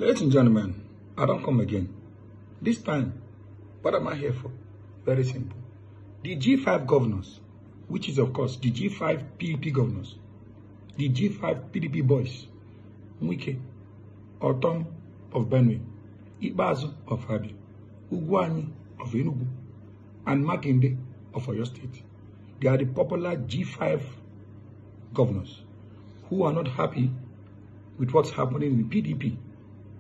Ladies and gentlemen, I don't come again. This time, what am I here for? Very simple. The G5 governors, which is of course the G5 PDP governors, the G5 PDP boys, Wike, Ortom of Benue, Ibazu of Abi, Ugwani of Enugu, and Makinde of Oyo State. They are the popular G5 governors who are not happy with what's happening in PDP,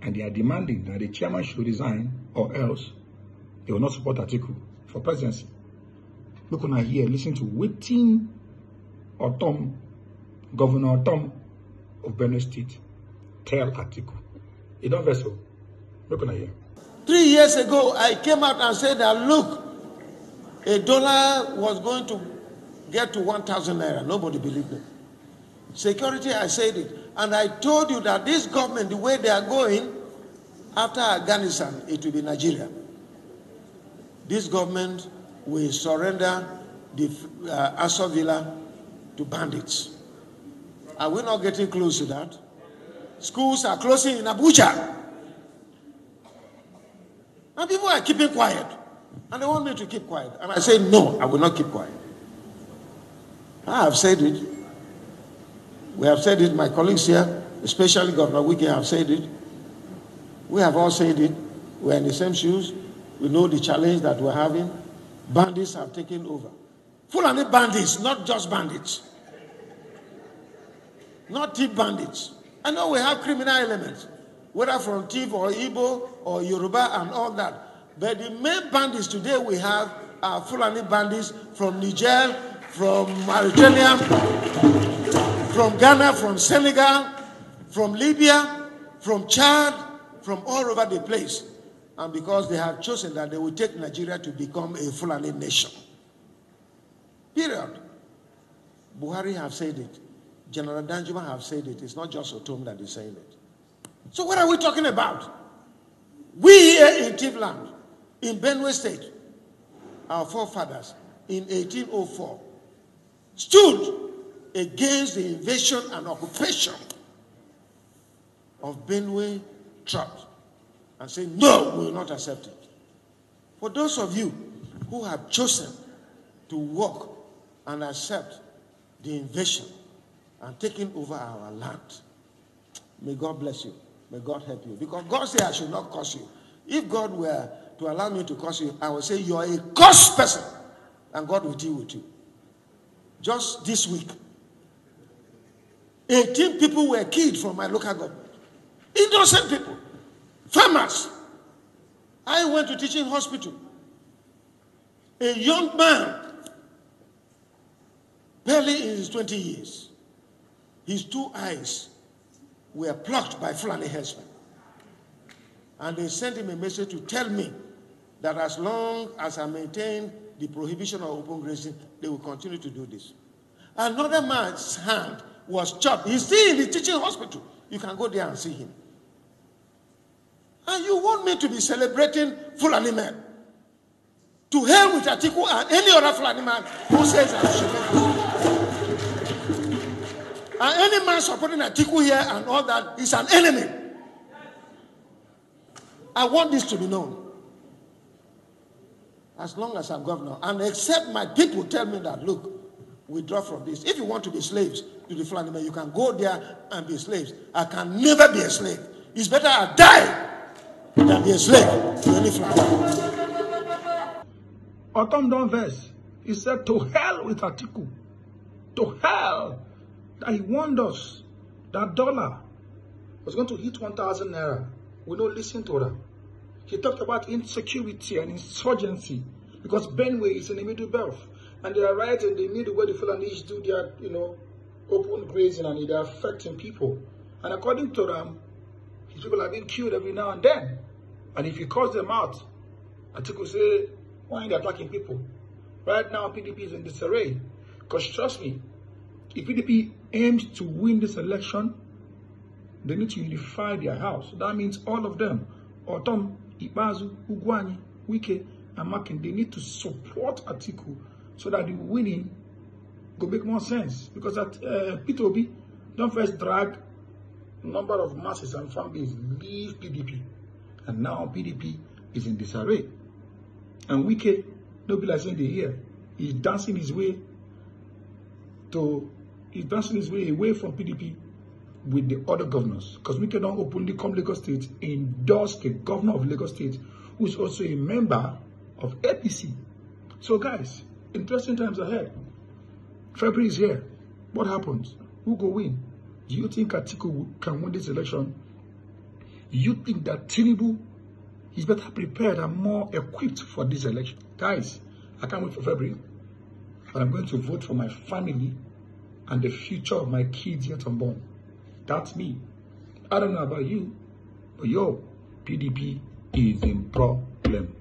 and they are demanding that the chairman should resign or else they will not support ATIKU for presidency. Look on here, listen to waiting Ortom, Governor Ortom of Benue State, tell ATIKU. You don't vessel. Look on here. 3 years ago, I came out and said that, look, a dollar was going to get to 1,000 naira. Nobody believed me. Security, I said it. And I told you that this government, the way they are going, after Afghanistan, it will be Nigeria. This government will surrender the Aso Villa to bandits. Are we not getting close to that? Schools are closing in Abuja. And people are keeping quiet. And they want me to keep quiet. And I say, no, I will not keep quiet. I have said it. We have said it, my colleagues here, especially Governor Wike have said it. We have all said it. We're in the same shoes. We know the challenge that we're having. Bandits have taken over. Fulani bandits, not just bandits. Not thief bandits. I know we have criminal elements, whether from thief or Igbo or Yoruba and all that. But the main bandits today we have are Fulani bandits from Niger, from Mauritania, from Ghana, from Senegal, from Libya, from Chad, from all over the place. And because they have chosen that they will take Nigeria to become a Fulani nation. Period. Buhari have said it. General Danjuma have said it. It's not just Ortom that is saying it. So what are we talking about? We here in Tivland, in Benue State, our forefathers in 1804 stood against the invasion and occupation of Benue tribes and said, no, we will not accept it. For those of you who have chosen to work and accept the invasion and taking over our land, may God bless you. May God help you. Because God said I should not curse you. If God were to allow me to curse you, I would say you are a cursed person and God will deal with you. Just this week, 18 people were killed from my local government. Innocent people. Farmers. I went to teaching hospital. A young man, barely in his 20 years, his 2 eyes were plucked by Fulani herdsmen. And they sent him a message to tell me that as long as I maintain the prohibition of open grazing, they will continue to do this. Another man's hand was chopped. He's still in the teaching hospital. You can go there and see him. And you want me to be celebrating Fulani men? To hell with ATIKU and any other Fulani man who says I should not do. And any man supporting ATIKU here and all that is an enemy. I want this to be known. As long as I'm governor, and except my people tell me that, look, withdraw from this. If you want to be slaves to the Fulani men, you can go there and be slaves. I can never be a slave. It's better I die than be a slave to any Fulani. Ortom don't verse. He said, to hell with ATIKU. To hell. That he warned us that dollar was going to hit 1,000 naira. We don't listen to that. He talked about insecurity and insurgency because Benue is in the middle belt. And they are right in the middle where the Fulani do their, open grazing and they're affecting people. And according to them, his people are being killed every now and then. And if he calls them out, ATIKU say, why are they attacking people? Right now, PDP is in disarray. Because trust me, if PDP aims to win this election, they need to unify their house. That means all of them, Ortom, Ibazu, Ugwani, Wike, and Makin, they need to support ATIKU so that the winning will make more sense. Because at P2B, don't first drag number of masses and fan base leave PDP. And now PDP is in disarray. And Wike, nobody like saying they hear, he's dancing his way away from PDP with the other governors. Because Wike don't openly come Lagos State, endorse the governor of Lagos State, who is also a member of APC. So guys, interesting times ahead. February is here. What happens? Who go win? Do you think ATIKU can win this election? You think that Tinubu is better prepared and more equipped for this election? Guys, I can't wait for February. But I'm going to vote for my family and the future of my kids yet unborn. That's me. I don't know about you, but yo, PDP is in problem.